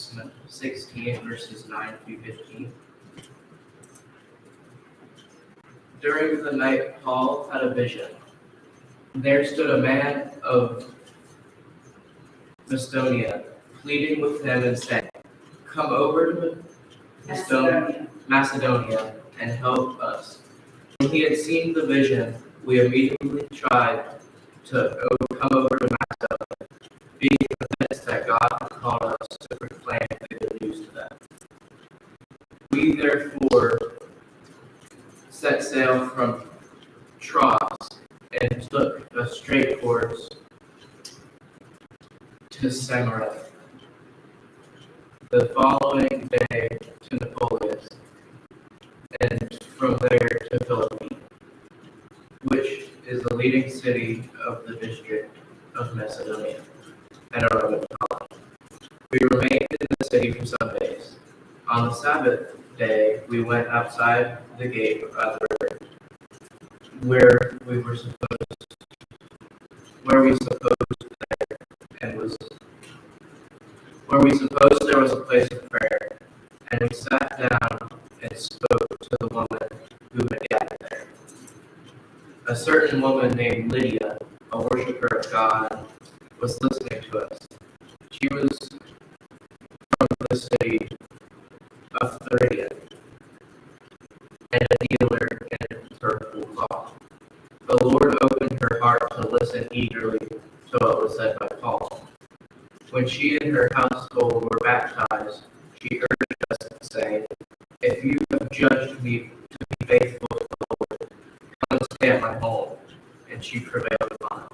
Acts 16, verses 9 through 15. During the night, Paul had a vision. There stood a man of Macedonia, pleading with him and saying, "Come over to Macedonia and help us." When he had seen the vision, we immediately tried to come over to Macedonia, being convinced that God had called us to proclaim the good news to them. We therefore set sail from Troas and took a straight course to Samaria. The following day to Neapolis, and from there to Philippi, which is the leading city of the district of Macedonia. I don't know what to call it. We remained in the city for some days. On the Sabbath day, we went outside the gate of the river, where we supposed there was a place of prayer, and we sat down and spoke to the woman who had gathered there. A certain woman named Lydia, a worshiper of God, was listening to us. She was from the city of Lydia and a dealer in purple cloth. The Lord opened her heart to listen eagerly to what was said by Paul. When she and her household were baptized, she urged us to say, "If you have judged me to be faithful to the Lord, come and stay at my home." And she prevailed upon us.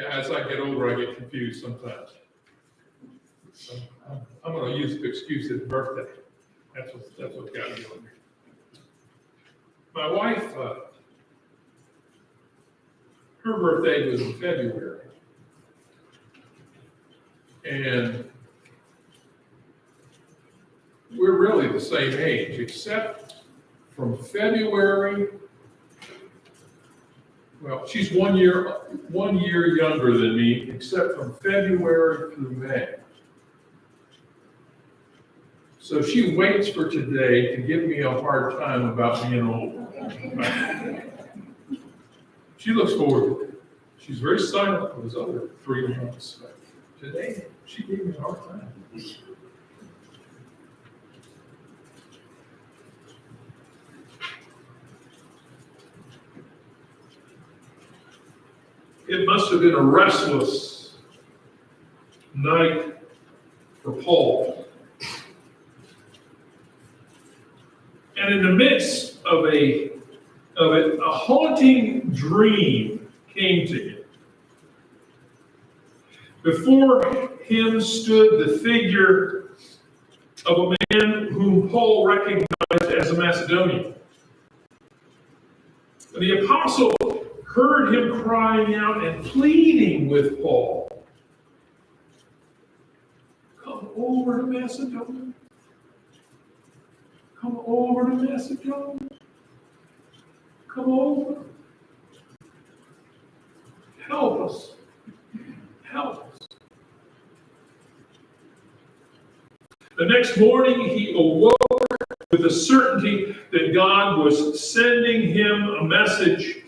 Yeah, as I get older, I get confused sometimes. So I'm going to use the excuse his birthday. That's what got me on here. My wife, her birthday was in February. And we're really the same age, except from February. Well, she's 1 year younger than me, except from February through May. So she waits for today to give me a hard time about being old. She looks forward to it. She's very silent for those other 3 months. But today, she gave me a hard time. It must have been a restless night for Paul. And in the midst of it, a haunting dream came to him. Before him stood the figure of a man whom Paul recognized as a Macedonian. The apostle heard him crying out and pleading with Paul, "Come over to Macedonia. Come over to Macedonia. Come over. Help us. Help us." The next morning, he awoke with the certainty that God was sending him a message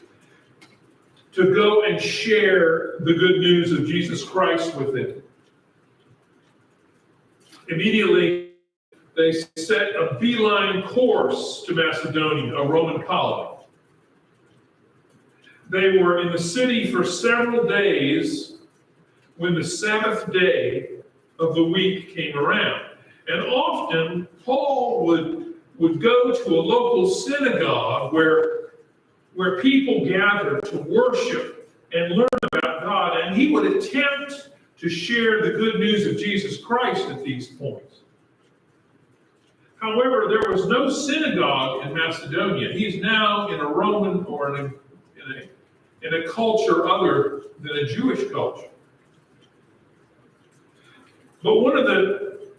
to go and share the good news of Jesus Christ with him. Immediately, they set a beeline course to Macedonia, a Roman colony. They were in the city for several days when the Sabbath day of the week came around. And often, Paul would go to a local synagogue where people gathered to worship and learn about God, and he would attempt to share the good news of Jesus Christ at these points. However, there was no synagogue in Macedonia. He's now in a Roman or in a culture other than a Jewish culture. But one of the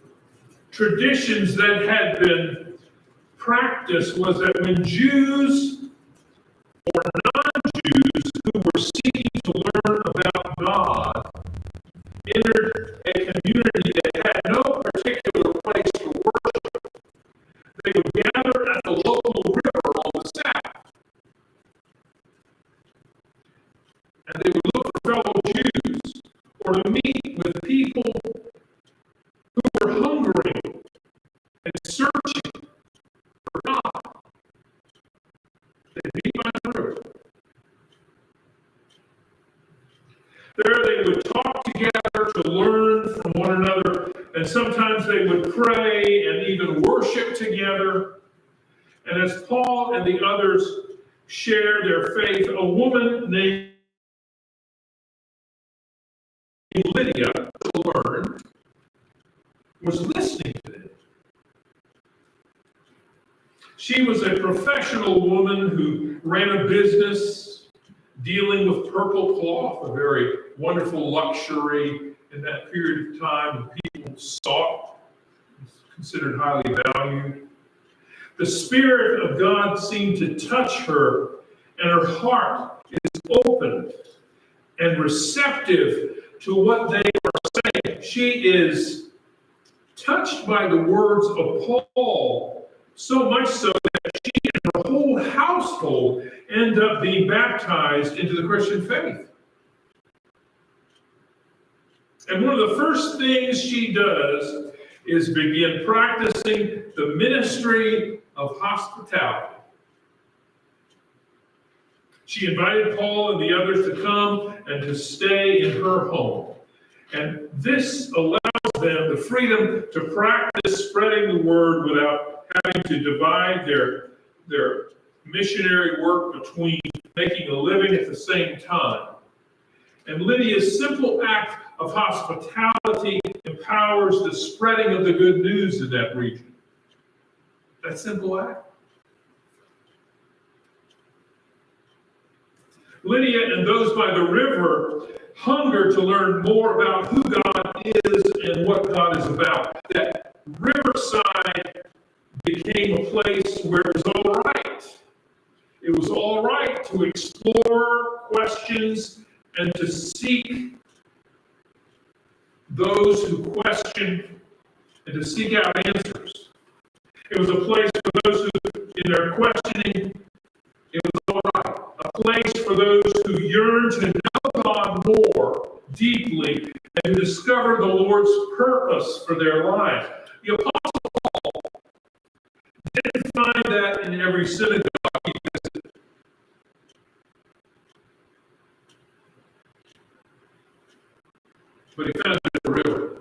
traditions that had been practiced was that when Jews or non-Jews who were seeking to learn about God entered a community that had no particular place to worship, they would gather at the local river on the Sabbath. And they would look for fellow Jews or to meet with people who were hungering and searching for God. They'd meet by the river. There they would talk together to learn from one another, and sometimes they would pray and even worship together. And as Paul and the others shared their faith, a woman named Lydia, to learn, was listening to them. She was a professional woman who ran a business dealing with purple cloth, a very wonderful luxury in that period of time when people sought, considered highly valued. The Spirit of God seemed to touch her, and her heart is open and receptive to what they are saying. She is touched by the words of Paul, so much so that she and her whole household end up being baptized into the Christian faith. And one of the first things she does is begin practicing the ministry of hospitality. She invited Paul and the others to come and to stay in her home. And this allows them the freedom to practice spreading the word without having to divide their missionary work between making a living at the same time And Lydia's simple act of hospitality empowers the spreading of the good news in that region. That simple act. Lydia and those by the river hunger to learn more about who God is and what God is about. That riverside became a place where it was all right. It was all right to explore questions and to seek those who question and to seek out answers. It was a place for those who, in their questioning, it was all right. A place for those who yearn to know God more deeply and to discover the Lord's purpose for their lives. The Apostle Paul didn't find that in every synagogue he visited. But he found it at the river.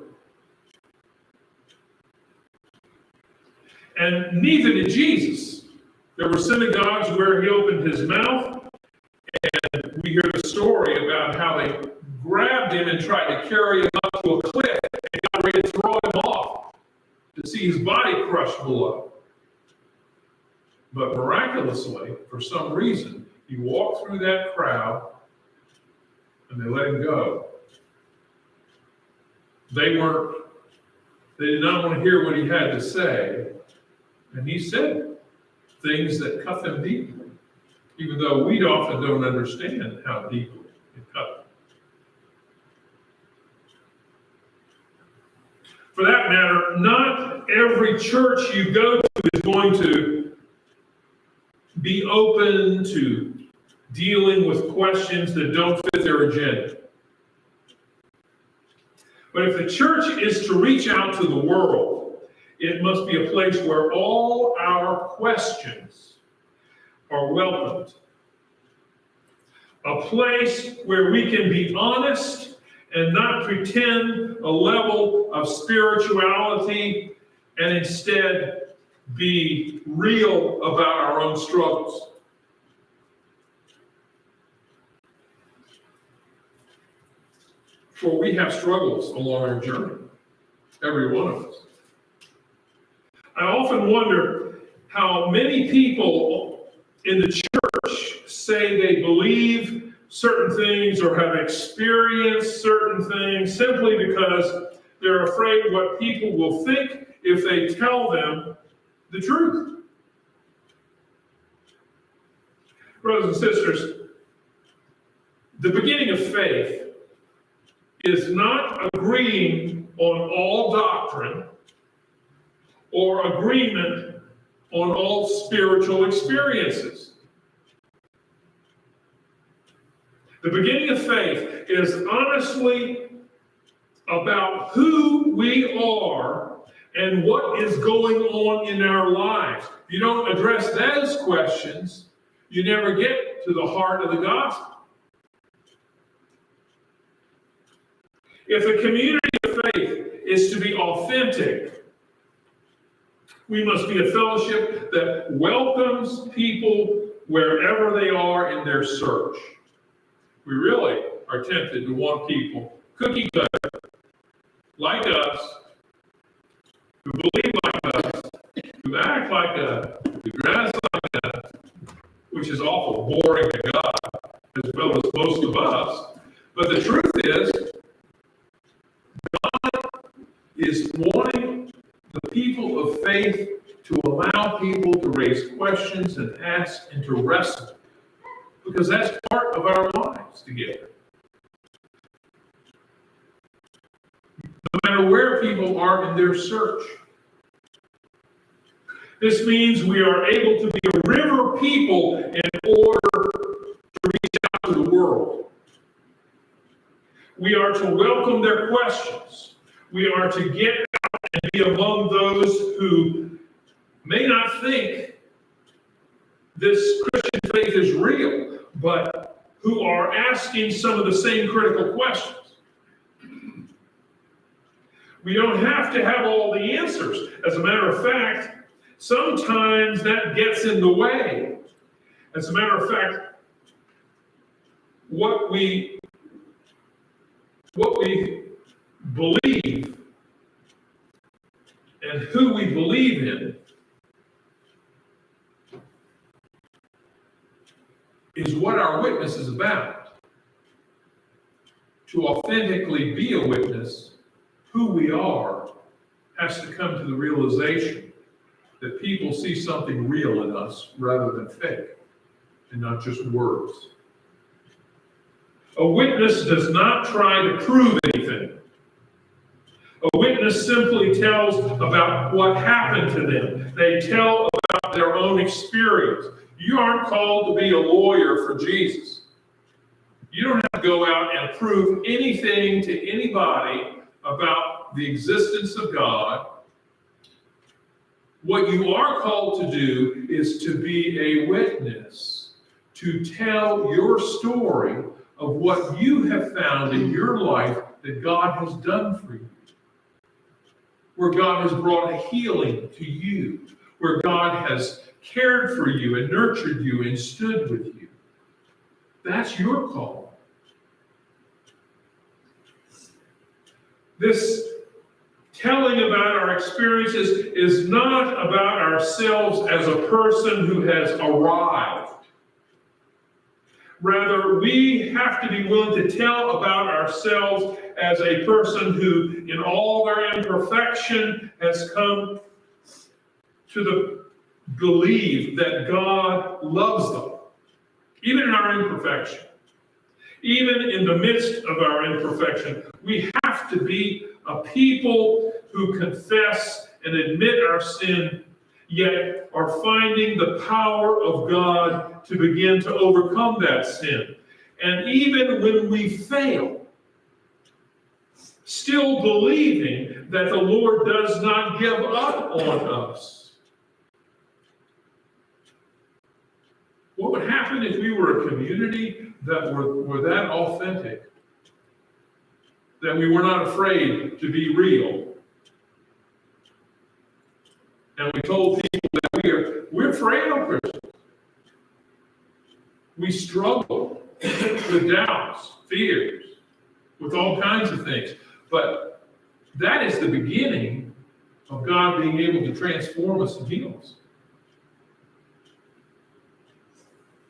And neither did Jesus. There were synagogues where he opened his mouth, and we hear the story about how they grabbed him and tried to carry him up to a cliff and got ready to throw him off to see his body crushed below. But miraculously, for some reason, he walked through that crowd and they let him go. They did not want to hear what he had to say, and he said things that cut them deeply, even though we often don't understand how deeply it cut them. For that matter, not every church you go to is going to be open to dealing with questions that don't fit their agenda. But if the church is to reach out to the world, it must be a place where all our questions are welcomed. A place where we can be honest and not pretend a level of spirituality and instead be real about our own struggles. For we have struggles along our journey, every one of us. I often wonder how many people in the church say they believe certain things or have experienced certain things simply because they're afraid what people will think if they tell them the truth. Brothers and sisters, the beginning of faith is not agreeing on all doctrine or agreement on all spiritual experiences. The beginning of faith is honestly about who we are and what is going on in our lives. If you don't address those questions, you never get to the heart of the gospel. If a community of faith is to be authentic, we must be a fellowship that welcomes people wherever they are in their search. We really are tempted to want people cookie cutter, like us, who believe like us, who act like us, who dress like us, which is awful boring to God, as well as most of us. But the truth is, God is wanting the people of faith to allow people to raise questions and ask and to wrestle, because that's part of our lives together. No matter where people are in their search. This means we are able to be a river people in order to reach out to the world. We are to welcome their questions. We are to get out and be among those who may not think this Christian faith is real, but who are asking some of the same critical questions. We don't have to have all the answers. As a matter of fact, sometimes that gets in the way. As a matter of fact, what we what we believe and who we believe in is what our witness is about. To authentically be a witness, who we are has to come to the realization that people see something real in us rather than fake, and not just words. A witness does not try to prove anything. A witness simply tells about what happened to them. They tell about their own experience. You aren't called to be a lawyer for Jesus. You don't have to go out and prove anything to anybody about the existence of God. What you are called to do is to be a witness, to tell your story of what you have found in your life that God has done for you, where God has brought a healing to you, where God has cared for you and nurtured you and stood with you. That's your call. This telling about our experiences is not about ourselves as a person who has arrived. Rather, we have to be willing to tell about ourselves as a person who, in all their imperfection, has come to believe that God loves them, even in our imperfection. Even in the midst of our imperfection, we have to be a people who confess and admit our sin, yet are finding the power of God to begin to overcome that sin. And even when we fail, still believing that the Lord does not give up on us. What would happen if we were a community that were that authentic, that we were not afraid to be real? And we told people that we're frail Christians. We struggle with doubts, fears, with all kinds of things. But that is the beginning of God being able to transform us and heal us.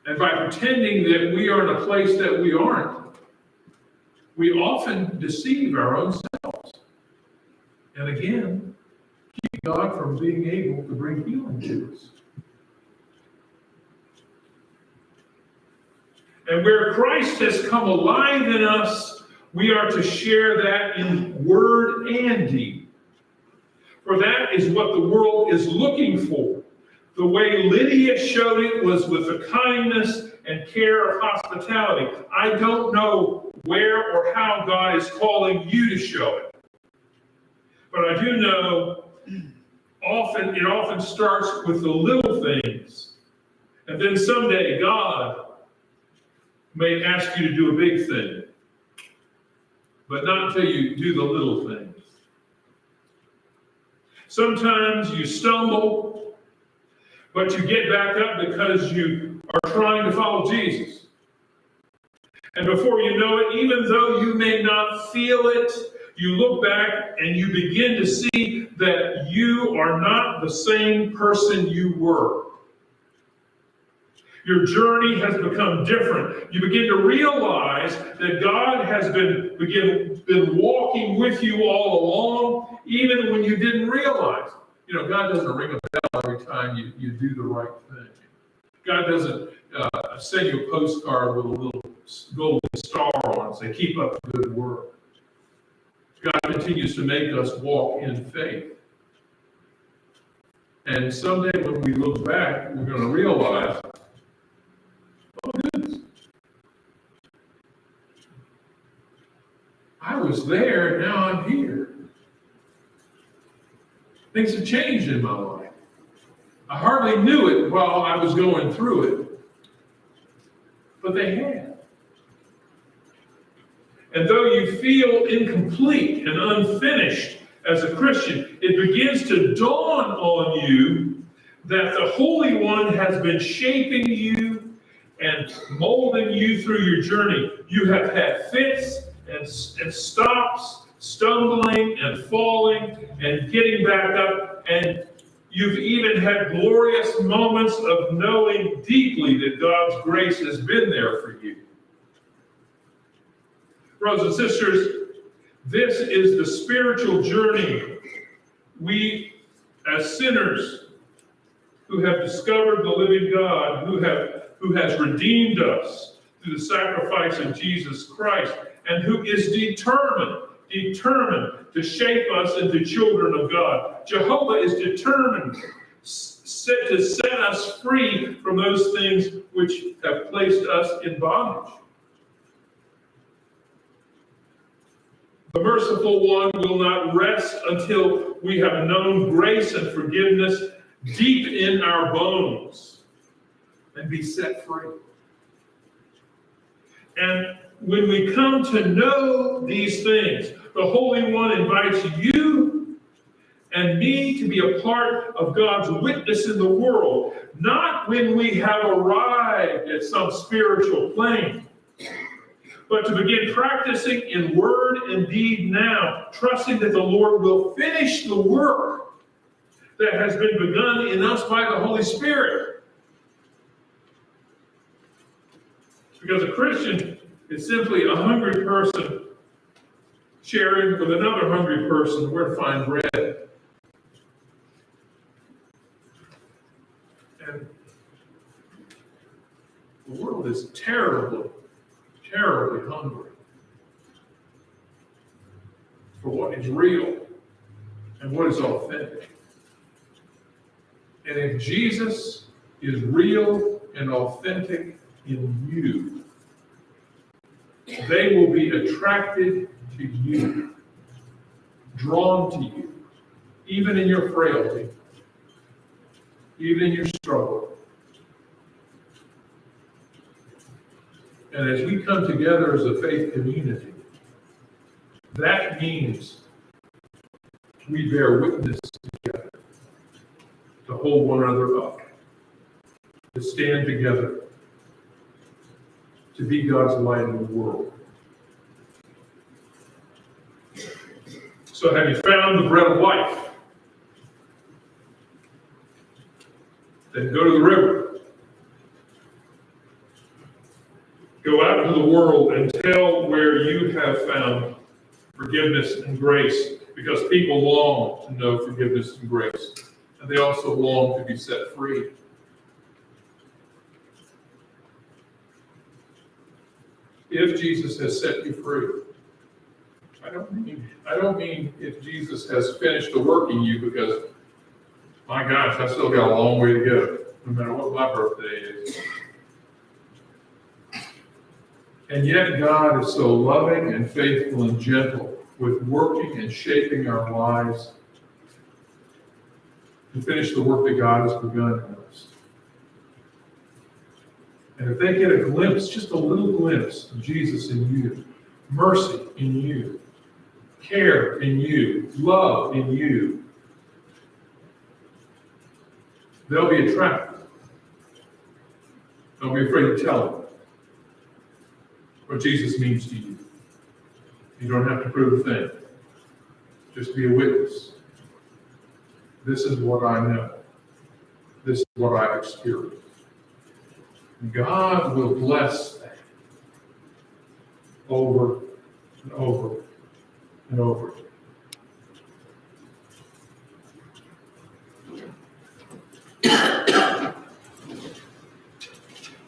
And by pretending that we are in a place that we aren't, we often deceive our own selves. And again, keep God from being able to bring healing to us. And where Christ has come alive in us, we are to share that in word and deed. For that is what the world is looking for. The way Lydia showed it was with the kindness and care of hospitality. I don't know where or how God is calling you to show it. But I do know it often starts with the little things. And then someday God may ask you to do a big thing. But not until you do the little things. Sometimes you stumble, but you get back up because you are trying to follow Jesus. And before you know it, even though you may not feel it, you look back and you begin to see that you are not the same person you were. Your journey has become different. You begin to realize that God has been walking with you all along, even when you didn't realize. You know, God doesn't ring a bell every time you do the right thing. God doesn't send you a postcard with a little golden star on it and say, keep up the good work. God continues to make us walk in faith. And someday when we look back, we're going to realize, oh goodness, I was there, now I'm here. Things have changed in my life. I hardly knew it while I was going through it, but they had. And though you feel incomplete and unfinished as a Christian, it begins to dawn on you that the Holy One has been shaping you and molding you through your journey. You have had fits and stops stumbling and falling and getting back up. And you've even had glorious moments of knowing deeply that God's grace has been there for you. Brothers and sisters, this is the spiritual journey we, as sinners who have discovered the living God, who has redeemed us through the sacrifice of Jesus Christ, and who is determined to shape us into children of God. Jehovah is determined to set us free from those things which have placed us in bondage. The merciful one will not rest until we have known grace and forgiveness deep in our bones and be set free. And when we come to know these things, the Holy One invites you and me to be a part of God's witness in the world, not when we have arrived at some spiritual plane, but to begin practicing in word and deed now, trusting that the Lord will finish the work that has been begun in us by the Holy Spirit. Because a Christian is simply a hungry person sharing with another hungry person where to find bread. And the world is terribly hungry for what is real and what is authentic. And if Jesus is real and authentic in you, they will be attracted to you, drawn to you, even in your frailty, even in your struggle. And as we come together as a faith community, that means we bear witness together, to hold one another up, to stand together, to be God's light in the world. So have you found the bread of life? Then go to the river. Go out into the world and tell where you have found forgiveness and grace, because people long to know forgiveness and grace, and they also long to be set free. If Jesus has set you free, I don't mean if Jesus has finished the work in you, because my gosh, I still got a long way to go, no matter what my birthday is. And yet God is so loving and faithful and gentle with working and shaping our lives to finish the work that God has begun in us. And if they get a glimpse, just a little glimpse of Jesus in you, mercy in you, care in you, love in you, they'll be attracted. Don't be afraid to tell them what Jesus means to you. You don't have to prove a thing. Just be a witness. This is what I know. This is what I've experienced. God will bless that over and over and over.